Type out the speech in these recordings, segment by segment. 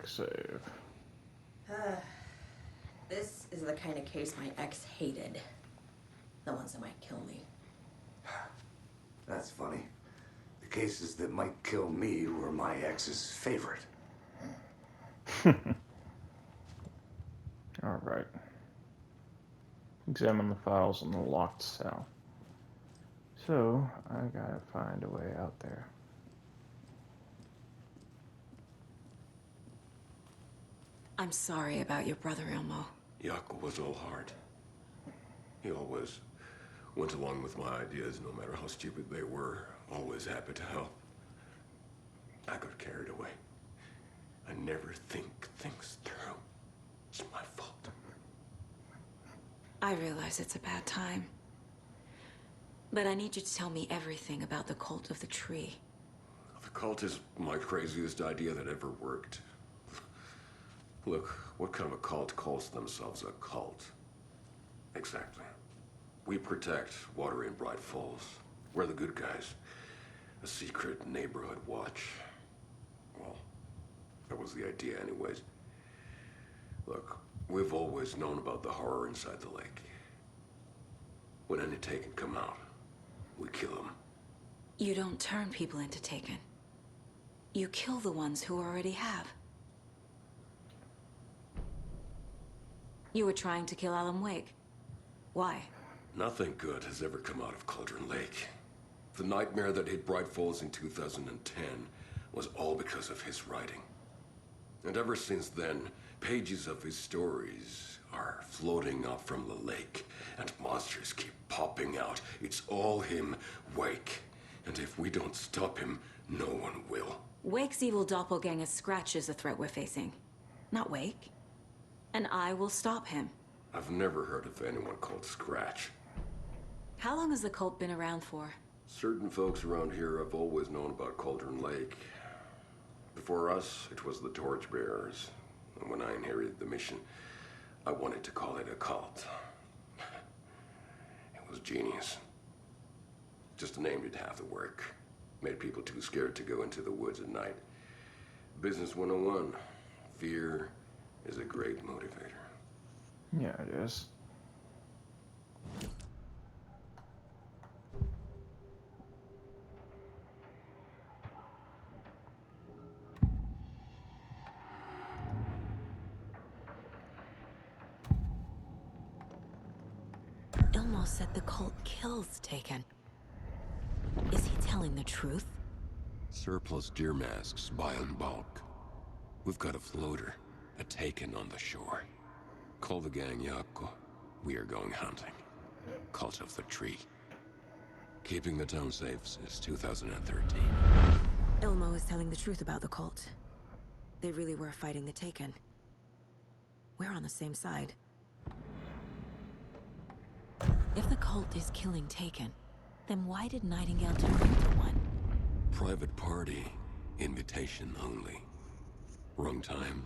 quick save. This is the kind of case my ex hated. The ones that might kill me. That's funny. The cases that might kill me were my ex's favorite. Alright. Examine the files in the locked cell. So, I gotta find a way out there. I'm sorry about your brother, Ilmo. Jaakko was all heart. He always went along with my ideas, no matter how stupid they were. Always happy to help. I got carried away. I never think things through. It's my fault. I realize it's a bad time. But I need you to tell me everything about the Cult of the Tree. The cult is my craziest idea that ever worked. Look, what kind of a cult calls themselves a cult? Exactly. We protect water in Bright Falls. We're the good guys. A secret neighborhood watch. Well, that was the idea anyways. Look, we've always known about the horror inside the lake. When any Taken come out, we kill them. You don't turn people into Taken. You kill the ones who already have. You were trying to kill Alan Wake. Why? Nothing good has ever come out of Cauldron Lake. The nightmare that hit Bright Falls in 2010 was all because of his writing. And ever since then, pages of his stories are floating up from the lake, and monsters keep popping out. It's all him, Wake. And if we don't stop him, no one will. Wake's evil doppelganger Scratch is the threat we're facing, not Wake. And I will stop him. I've never heard of anyone called Scratch. How long has the cult been around for? Certain folks around here have always known about Cauldron Lake. Before us, it was the Torchbearers. And when I inherited the mission, I wanted to call it a cult. It was genius. Just a name did half the work. Made people too scared to go into the woods at night. Business 101. Fear is a great motivator. Yeah, it is. Ilmo said the cult kills Taken. Is he telling the truth? Surplus deer masks buy in bulk. We've got a floater, a Taken on the shore. Call the gang Jaakko. We are going hunting. Cult of the Tree. Keeping the town safe since 2013. Ilmo is telling the truth about the cult. They really were fighting the Taken. We're on the same side. If the cult is killing Taken, then why did Nightingale turn into one? Private party. Invitation only. Wrong time,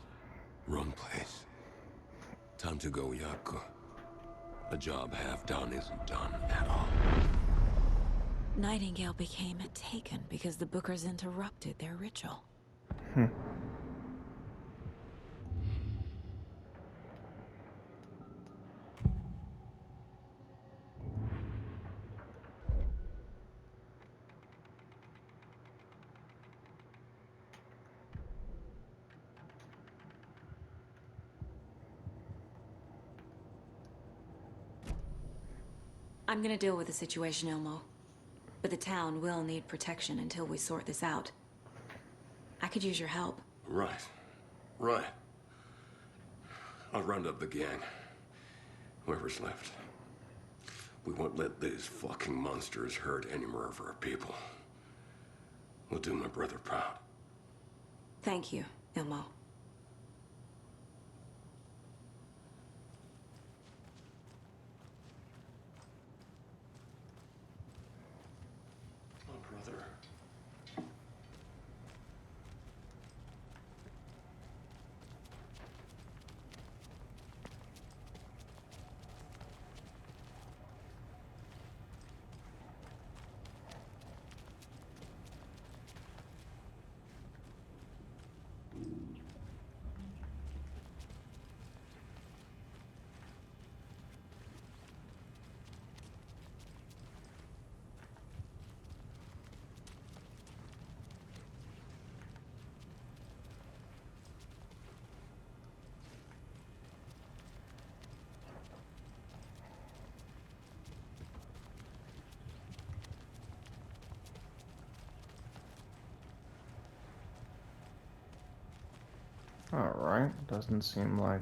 wrong place. Time to go, Jaakko. A job half done isn't done at all. Nightingale became a Taken because the Bookers interrupted their ritual. I'm gonna deal with the situation, Ilmo. But the town will need protection until we sort this out. I could use your help. Right. Right. I'll round up the gang. Whoever's left. We won't let these fucking monsters hurt any more of our people. We'll do my brother proud. Thank you, Ilmo. My brother. Alright, doesn't seem like...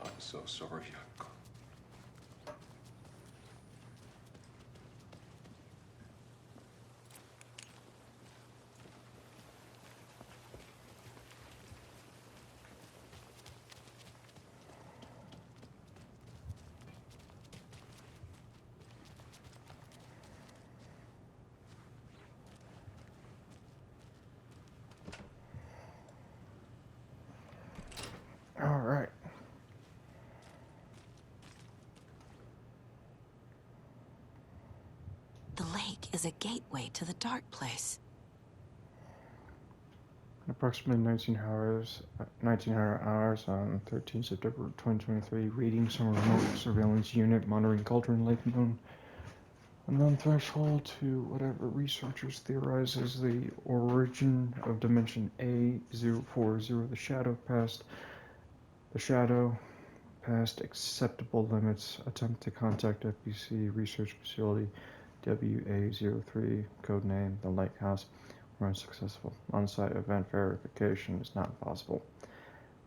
I'm so sorry. Alright. The lake is a gateway to the dark place. Approximately 1900 hours on 13 September 2023, readings from a remote surveillance unit monitoring Cauldron Lake known unknown threshold to whatever researchers theorize is the origin of dimension A040. The shadow past acceptable limits. Attempt to contact FBC research facility WA03, codename the Lake House, were unsuccessful. On-site event verification is not possible.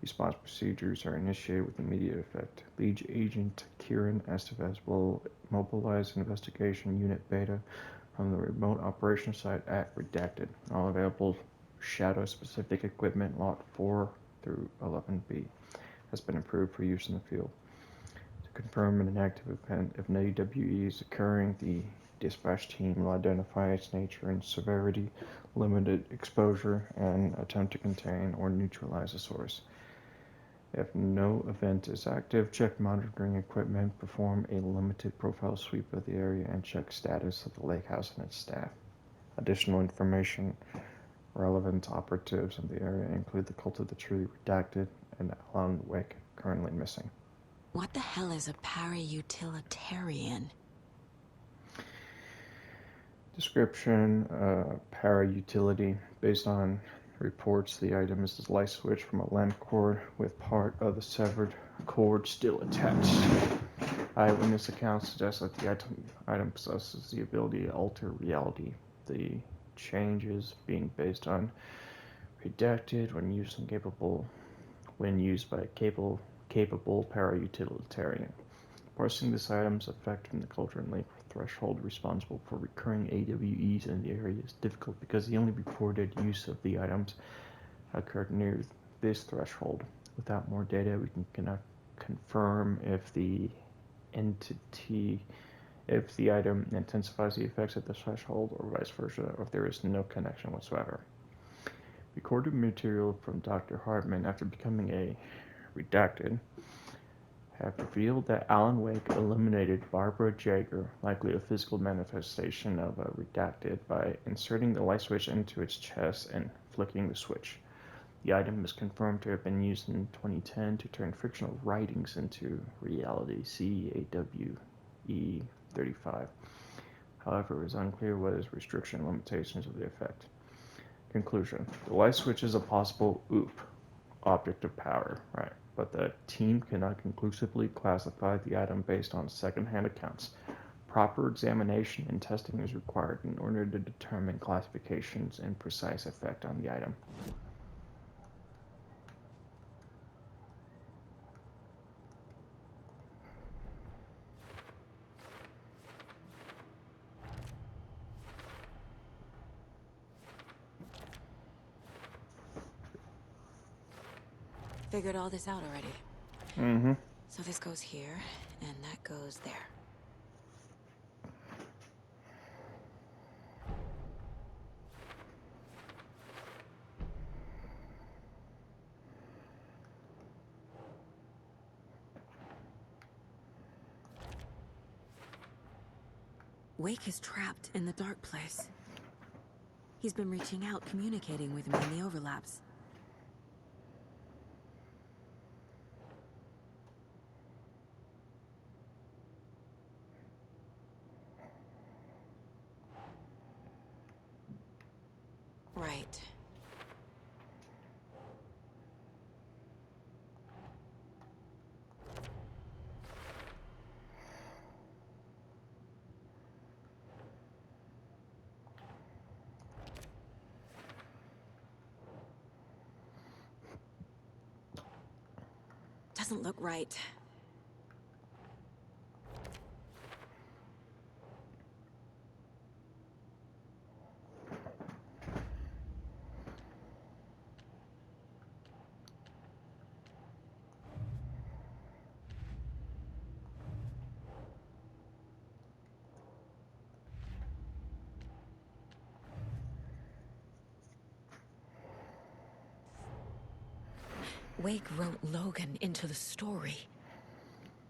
Response procedures are initiated with immediate effect. Lead agent Kieran Estevez will mobilize investigation unit Beta from the remote operation site at Redacted. All available shadow-specific equipment lot 4 through 11B has been approved for use in the field. To confirm an active event, if an AWE is occurring, the dispatch team will identify its nature and severity, limited exposure, and attempt to contain or neutralize the source. If no event is active, check monitoring equipment, perform a limited profile sweep of the area, and check status of the lake house and its staff. Additional information relevant operatives in the area include the Cult of the Truly Redacted and Alan Wake, currently missing. What the hell is a para-utilitarian? Description, para-utility. Based on reports, the item is a light switch from a lamp cord with part of the severed cord still attached. Eyewitness accounts suggest that the item possesses the ability to alter reality. The changes being based on redacted when used by a capable para-utilitarian. Parsing this item's effect from the Cauldron Lake threshold responsible for recurring AWEs in the area is difficult because the only reported use of the items occurred near this threshold. Without more data, we cannot confirm if the item intensifies the effects at the threshold or vice versa, or if there is no connection whatsoever. Recorded material from Dr. Hartman after becoming a redacted have revealed that Alan Wake eliminated Barbara Jagger, likely a physical manifestation of a redacted, by inserting the light switch into its chest and flicking the switch. The item is confirmed to have been used in 2010 to turn fictional writings into reality, CAWE35. However, it is unclear what is restriction limitations of the effect. Conclusion. The light switch is a possible object of power, right? But the team cannot conclusively classify the item based on second-hand accounts. Proper examination and testing is required in order to determine classifications and precise effect on the item. Figured all this out already. Mm-hmm. So this goes here, and that goes there. Wake is trapped in the dark place. He's been reaching out, communicating with me in the overlaps. Right. doesn't look right. Wake wrote Logan into the story.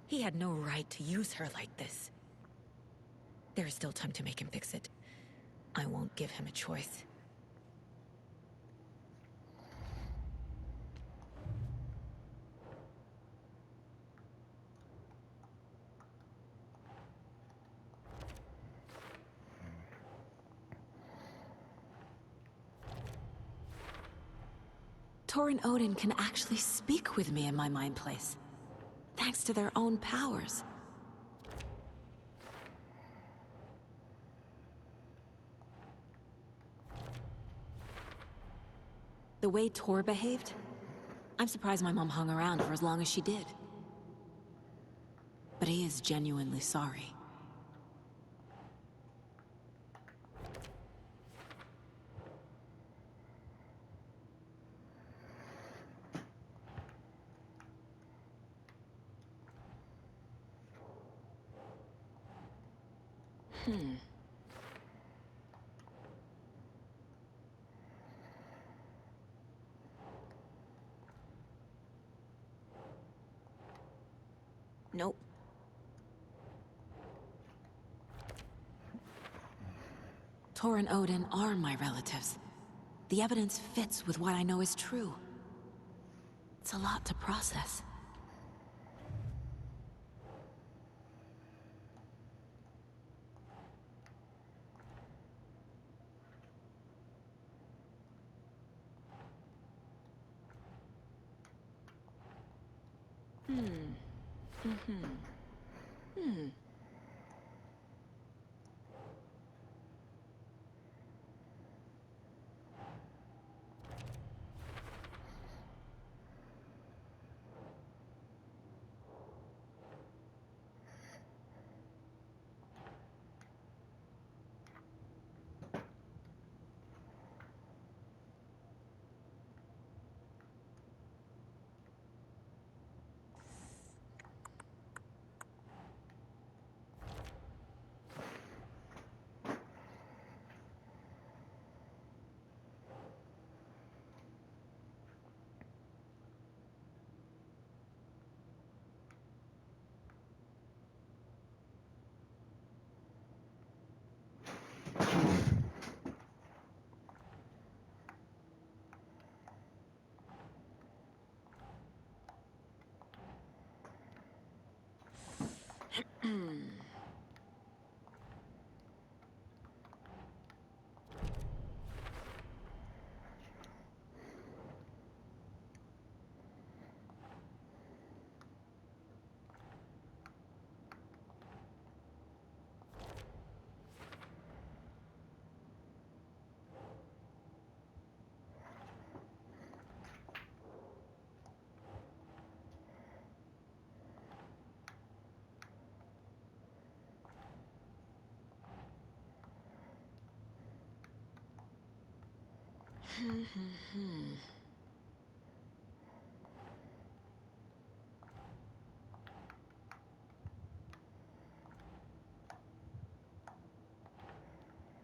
He had no right to use her like this. There is still time to make him fix it. I won't give him a choice. Tor and Odin can actually speak with me in my mind place, thanks to their own powers. The way Tor behaved, I'm surprised my mom hung around for as long as she did. But he is genuinely sorry. Nope. Tor and Odin are my relatives. The evidence fits with what I know is true. It's a lot to process.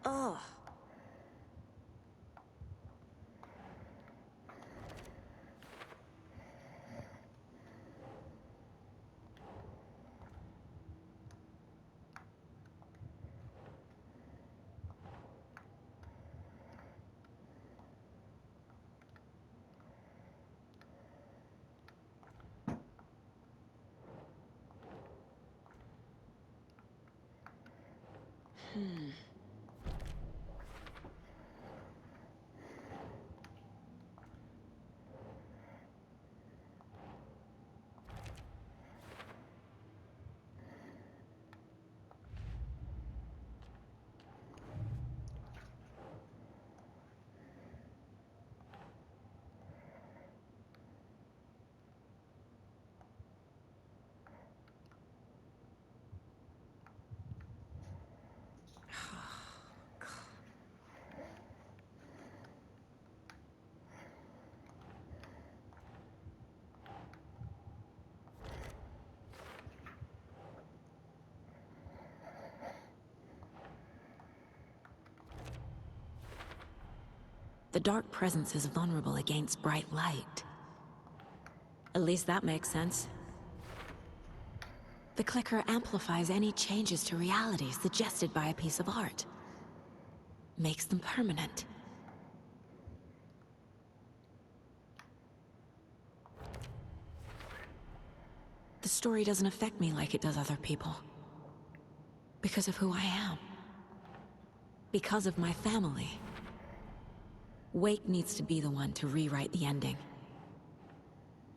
Ugh. The dark presence is vulnerable against bright light. At least that makes sense. The clicker amplifies any changes to reality suggested by a piece of art. Makes them permanent. The story doesn't affect me like it does other people. Because of who I am. Because of my family. Wake needs to be the one to rewrite the ending.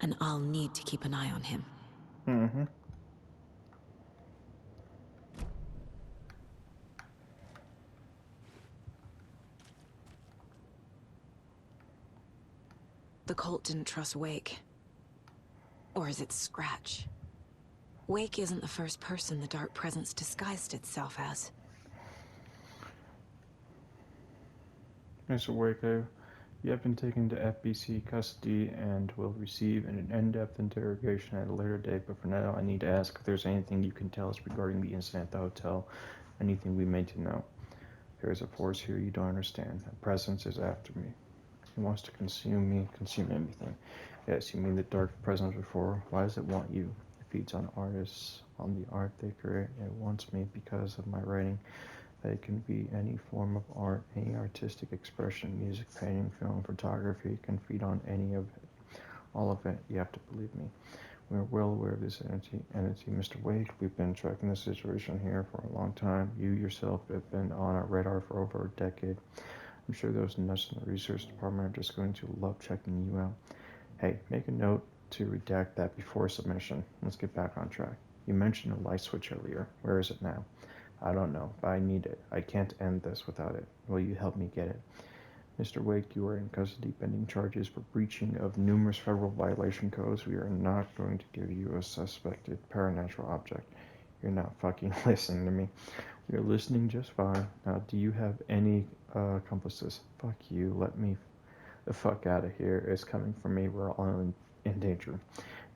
And I'll need to keep an eye on him. Mm-hmm. The cult didn't trust Wake. Or is it Scratch? Wake isn't the first person the Dark Presence disguised itself as. Mr. Waco, you have been taken to FBC custody and will receive an in-depth interrogation at a later date, but for now I need to ask if there's anything you can tell us regarding the incident at the hotel, anything we may to know. There is a force here you don't understand. A presence is after me. It wants to consume me, consume everything. Yes, you mean the dark presence before. Why does it want you? It feeds on artists, on the art they create. It wants me because of my writing. That it can be any form of art, any artistic expression, music, painting, film, photography. It can feed on any of it. All of it. You have to believe me. We're well aware of this entity, Mr. Wake. We've been tracking the situation here for a long time. You yourself have been on our radar for over a decade. I'm sure those nuts in the research department are just going to love checking you out. Hey, make a note to redact that before submission. Let's get back on track. You mentioned a light switch earlier. Where is it now? I don't know, but I need it. I can't end this without it. Will you help me get it? Mr. Wake, you are in custody pending charges for breaching of numerous federal violation codes. We are not going to give you a suspected paranatural object. You're not fucking listening to me. You're listening just fine. Now, do you have any accomplices? Fuck you. Let me the fuck out of here. It's coming from me. We're all in danger.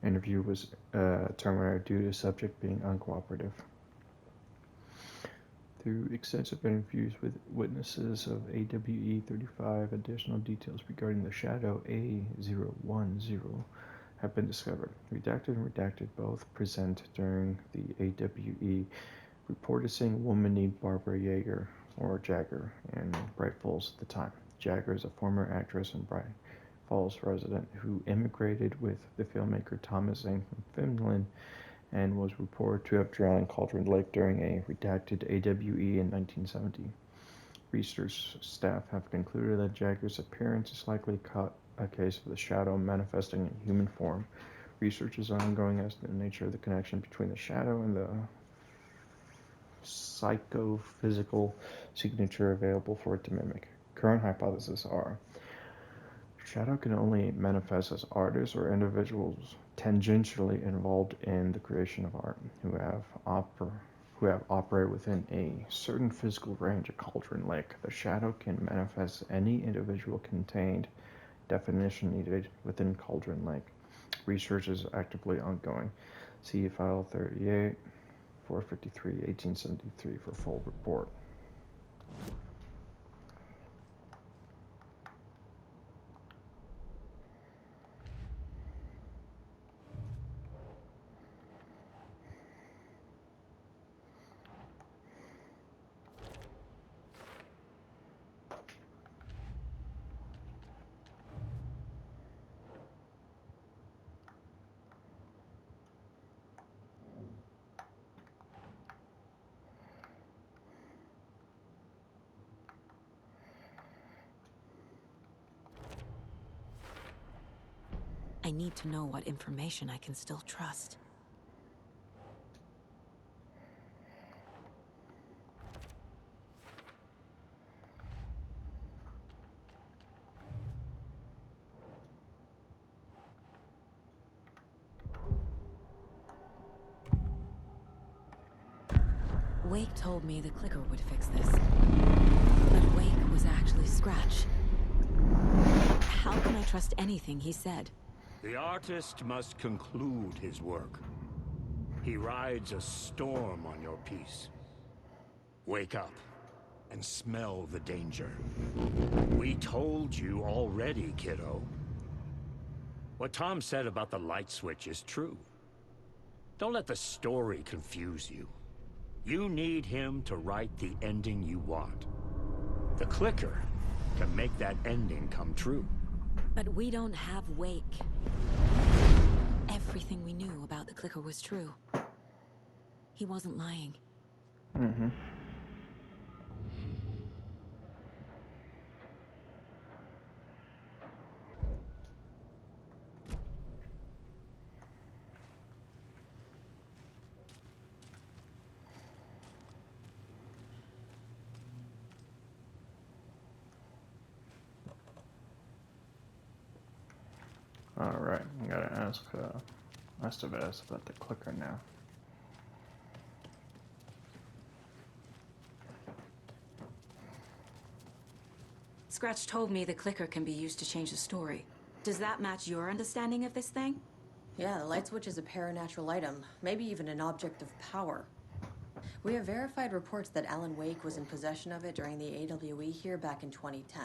Interview was terminated due to subject being uncooperative. Through extensive interviews with witnesses of AWE-35, additional details regarding the Shadow A010 have been discovered. Redacted and redacted both present during the AWE reported seeing a woman named Barbara Yeager, or Jagger, in Bright Falls at the time. Jagger is a former actress and Bright Falls resident who immigrated with the filmmaker Thomas Zane from Finland and was reported to have drowned in Cauldron Lake during a redacted AWE in 1970. Research staff have concluded that Jagger's appearance is likely a case of the shadow manifesting in human form. Research is ongoing as to the nature of the connection between the shadow and the psychophysical signature available for it to mimic. Current hypotheses are: shadow can only manifest as artists or individuals tangentially involved in the creation of art who have operated within a certain physical range of Cauldron Lake. The shadow can manifest any individual contained definition needed within Cauldron Lake. Research is actively ongoing. See File 38, 453, 1873 for full report. I need to know what information I can still trust. Wake told me the clicker would fix this. But Wake was actually Scratch. How can I trust anything he said? The artist must conclude his work. He rides a storm on your piece. Wake up and smell the danger. We told you already, kiddo. What Tom said about the light switch is true. Don't let the story confuse you. You need him to write the ending you want. The clicker can make that ending come true. But we don't have Wake. Everything we knew about the clicker was true. He wasn't lying. Mm-hmm. Alright, I gotta ask Estevez about the clicker now. Scratch told me the clicker can be used to change the story. Does that match your understanding of this thing? Yeah, the light switch is a paranatural item, maybe even an object of power. We have verified reports that Alan Wake was in possession of it during the AWE here back in 2010.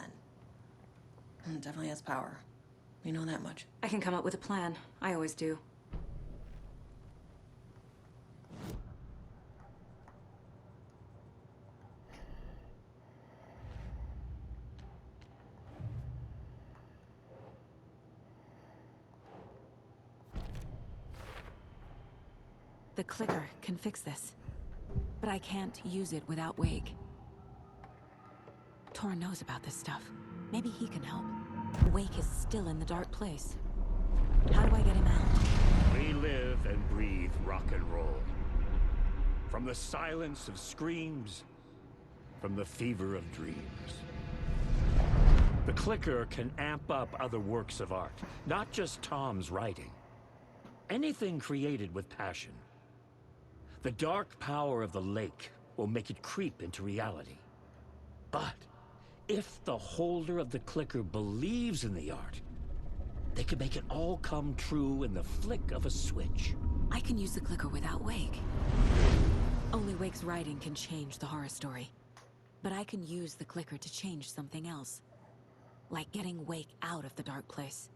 It definitely has power. We know that much. I can come up with a plan. I always do. The clicker can fix this. But I can't use it without Wake. Tor knows about this stuff. Maybe he can help. Wake is still in the dark place. How do I get him out? We live and breathe rock and roll. From the silence of screams, from the fever of dreams. The clicker can amp up other works of art, not just Tom's writing. Anything created with passion. The dark power of the lake will make it creep into reality. But if the holder of the clicker believes in the art, they can make it all come true in the flick of a switch. I can use the clicker without Wake. Only Wake's writing can change the horror story. But I can use the clicker to change something else. Like getting Wake out of the dark place.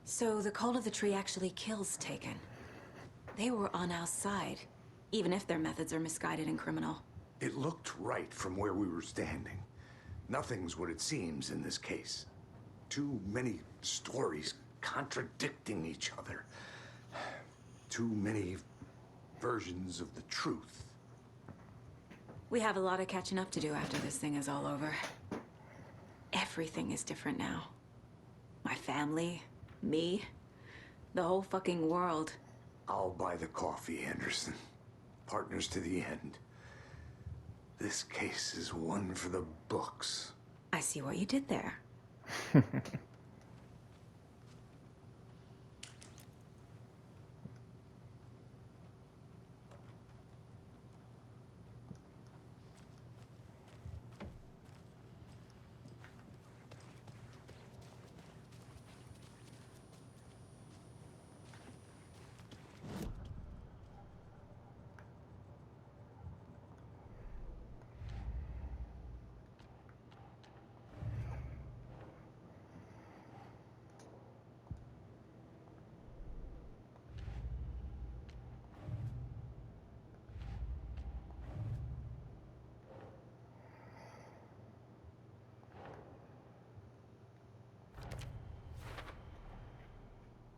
So the Cult of the Tree actually kills Taken. They were on our side, even if their methods are misguided and criminal. It looked right from where we were standing. Nothing's what it seems in this case. Too many stories contradicting each other. Too many versions of the truth. We have a lot of catching up to do after this thing is all over. Everything is different now. My family, me, the whole fucking world. I'll buy the coffee, Anderson. Partners to the end. This case is one for the books. I see what you did there.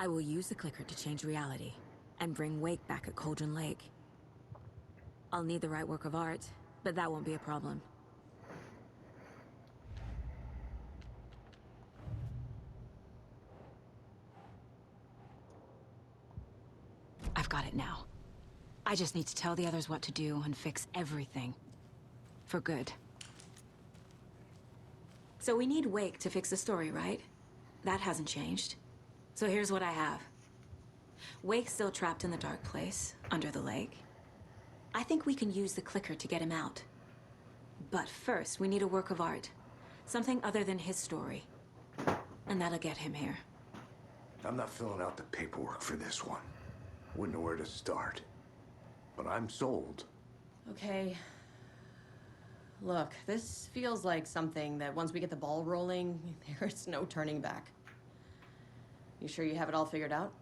I will use the clicker to change reality, and bring Wake back at Cauldron Lake. I'll need the right work of art, but that won't be a problem. I've got it now. I just need to tell the others what to do and fix everything. For good. So we need Wake to fix the story, right? That hasn't changed. So here's what I have. Wake's still trapped in the dark place, under the lake. I think we can use the clicker to get him out. But first, we need a work of art. Something other than his story. And that'll get him here. I'm not filling out the paperwork for this one. Wouldn't know where to start. But I'm sold. Okay. Look, this feels like something that once we get the ball rolling, there's no turning back. You sure you have it all figured out?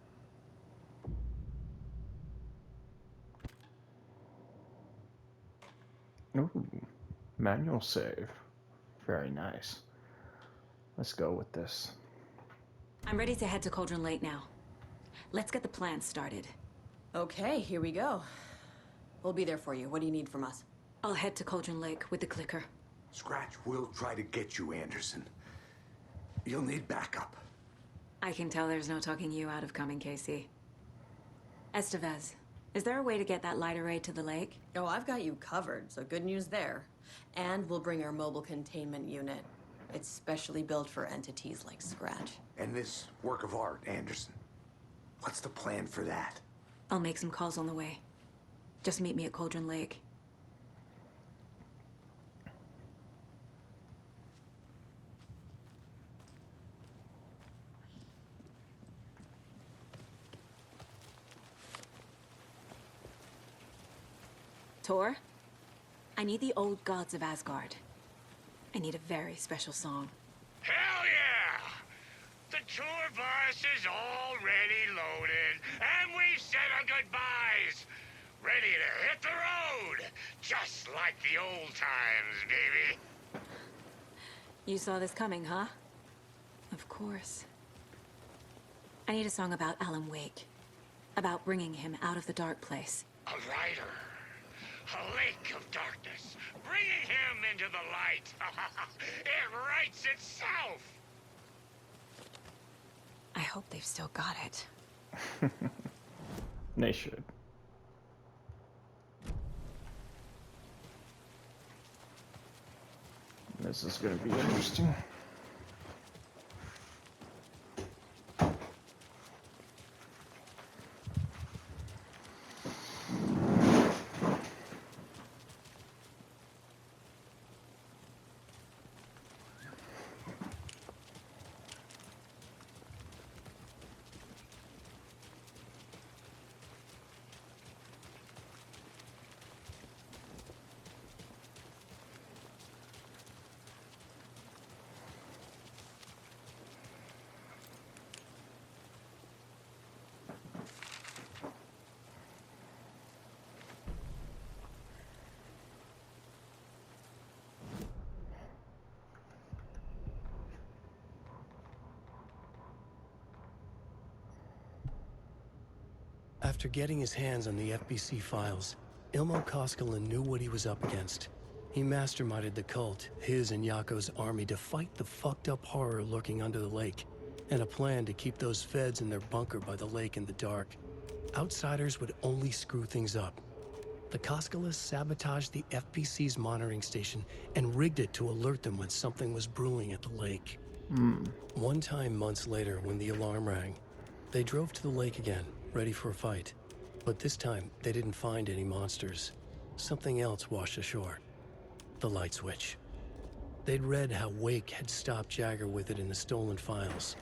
Ooh, manual save. Very nice. Let's go with this. I'm ready to head to Cauldron Lake now. Let's get the plan started. Okay, here we go. We'll be there for you. What do you need from us? I'll head to Cauldron Lake with the clicker. Scratch will try to get you, Anderson. You'll need backup. I can tell there's no talking you out of coming, Casey. Estevez, is there a way to get that light array to the lake? Oh, I've got you covered, so good news there. And we'll bring our mobile containment unit. It's specially built for entities like Scratch. And this work of art, Anderson. What's the plan for that? I'll make some calls on the way. Just meet me at Cauldron Lake. Tor, I need the old gods of Asgard. I need a very special song. Hell yeah! The tour bus is already loaded, and we've said our goodbyes. Ready to hit the road, just like the old times, baby. You saw this coming, huh? Of course. I need a song about Alan Wake. About bringing him out of the dark place. A rider. A lake of darkness. Bringing him into the light. It writes itself. I hope they've still got it. They should. This is going to be interesting. After getting his hands on the FBC files, Ilmo Koskinen knew what he was up against. He masterminded the cult, his and Yako's army, to fight the fucked up horror lurking under the lake, and a plan to keep those feds in their bunker by the lake in the dark. Outsiders would only screw things up. The Koskinen sabotaged the FBC's monitoring station and rigged it to alert them when something was brewing at the lake. One time months later, when the alarm rang, they drove to the lake again, ready for a fight. But this time, they didn't find any monsters. Something else washed ashore. The light switch. They'd read how Wake had stopped Jagger with it in the stolen files.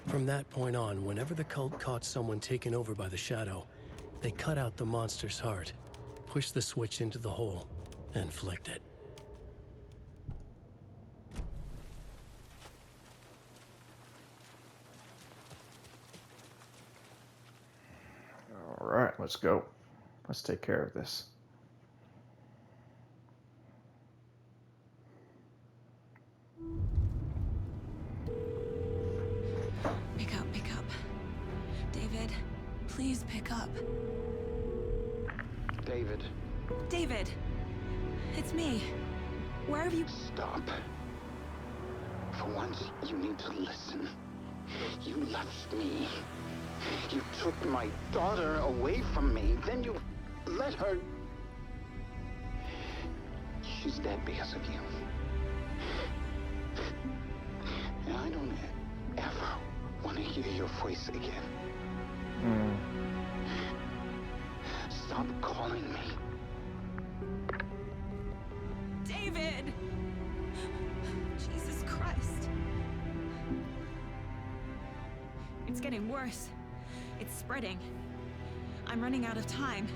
From that point on, whenever the cult caught someone taken over by the Shadow, they cut out the monster's heart, pushed the switch into the hole, and flicked it. All right, let's go. Let's take care of this. Pick up. David, please pick up. David, David! It's me. Where have you... stop. For once, you need to listen. You left me. You took my daughter away from me. Then you let her... She's dead because of you. And I don't ever want to hear your voice again. Stop calling me. David! Jesus It's getting worse. It's spreading. I'm running out of time.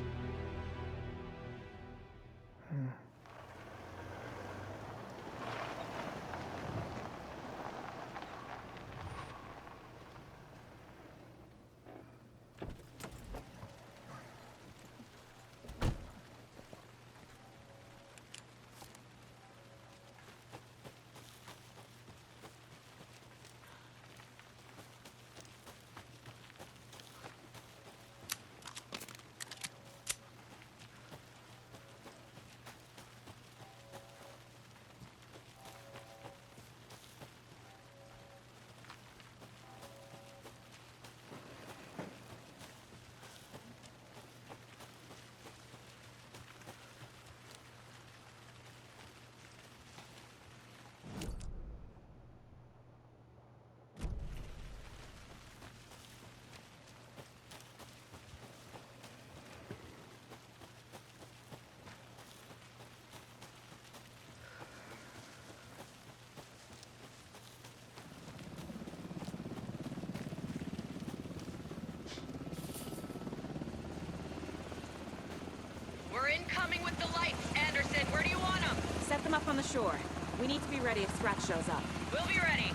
We're incoming with the lights, Anderson. Where do you want them? Set them up on the shore. We need to be ready if Scratch shows up. We'll be ready.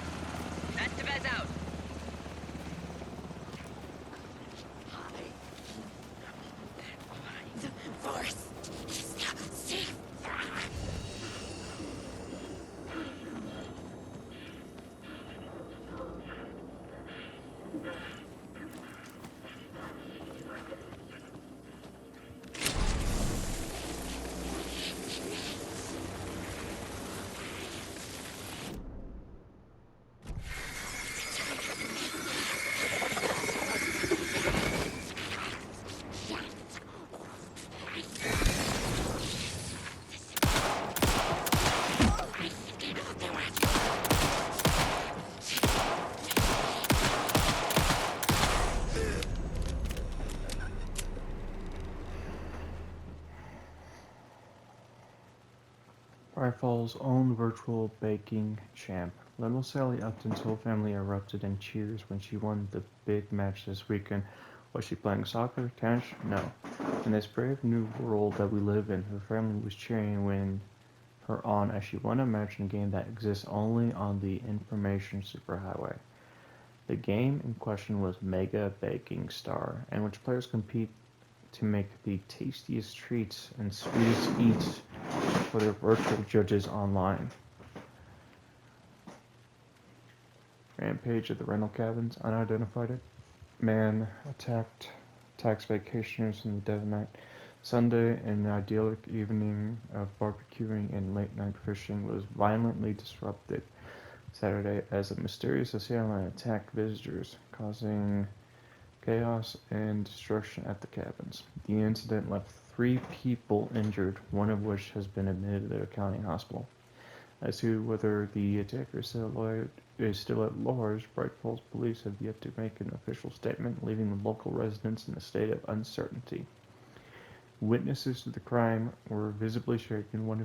Estevez out. Force. Safe. Firefall's own virtual baking champ. Little Sally Upton's whole family erupted in cheers when she won the big match this weekend. Was she playing soccer, tennis? No. In this brave new world that we live in, her family was cheering her on as she won a match in a game that exists only on the Information Superhighway. The game in question was Mega Baking Star, in which players compete to make the tastiest treats and sweetest eats for their virtual judges online. Rampage at the rental cabins. Unidentified man attacked tax vacationers in the dead of night. Sunday, an idyllic evening of barbecuing and late-night fishing was violently disrupted Saturday as a mysterious assailant attacked visitors, causing chaos and destruction at the cabins. The incident left 3 people injured, one of which has been admitted to a county hospital. As to whether the attacker is still at large, Bright Falls police have yet to make an official statement, leaving the local residents in a state of uncertainty. Witnesses to the crime were visibly shaken, one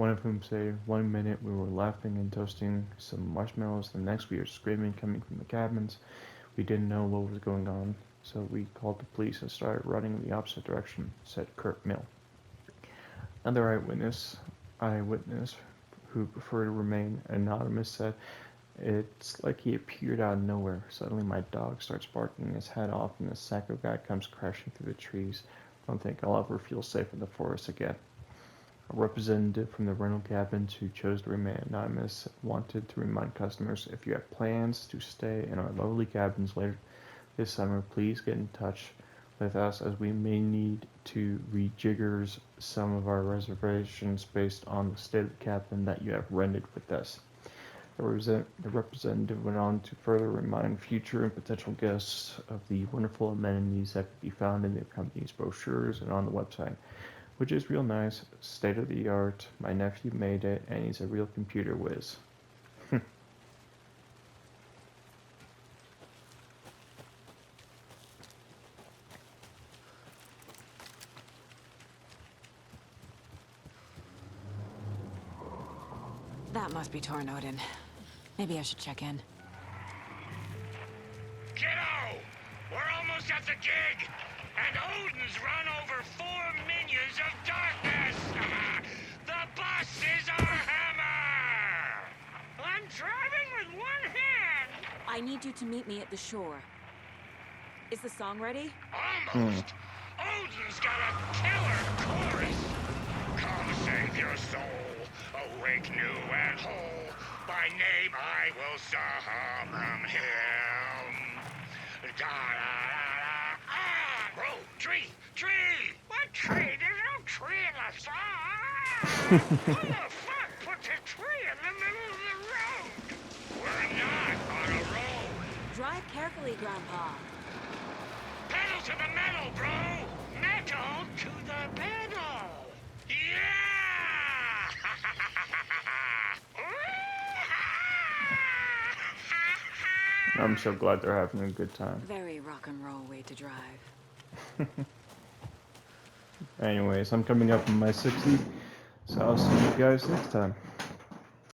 of whom said, "One minute we were laughing and toasting some marshmallows, the next we heard screaming coming from the cabins. We didn't know what was going on, so we called the police and started running in the opposite direction," said Kurt Mill. Another eyewitness, who preferred to remain anonymous, said, "It's like he appeared out of nowhere. Suddenly my dog starts barking his head off and the psycho guy comes crashing through the trees. I don't think I'll ever feel safe in the forest again." A representative from the rental cabins who chose to remain anonymous wanted to remind customers, if you have plans to stay in our lovely cabins later this summer, please get in touch with us as we may need to rejigger some of our reservations based on the state of the cabin that you have rented with us. The representative went on to further remind future and potential guests of the wonderful amenities that could be found in the company's brochures and on the website, which is real nice, state of the art. My nephew made it, and he's a real computer whiz. That must be Tornodin. Maybe I should check in. Get out! almost at the gig, and Odin's run over 4 minions of darkness. The bus is our hammer. I'm driving with one hand. I need you to meet me at the shore. Is the song ready? Almost. Odin's got a killer chorus. Come save your soul, awake new and whole. By name I will summon him. Da-da-da-da. Ah! Bro, tree! What tree? There's no tree in the song! Who the fuck puts a tree in the middle of the road? We're not on a road. Drive carefully, Grandpa. Pedal to the metal, bro! Metal to the pedal! Yeah! I'm so glad they're having a good time. Very rock and roll way to drive. Anyways, I'm coming up on my 60, so I'll see you guys next time.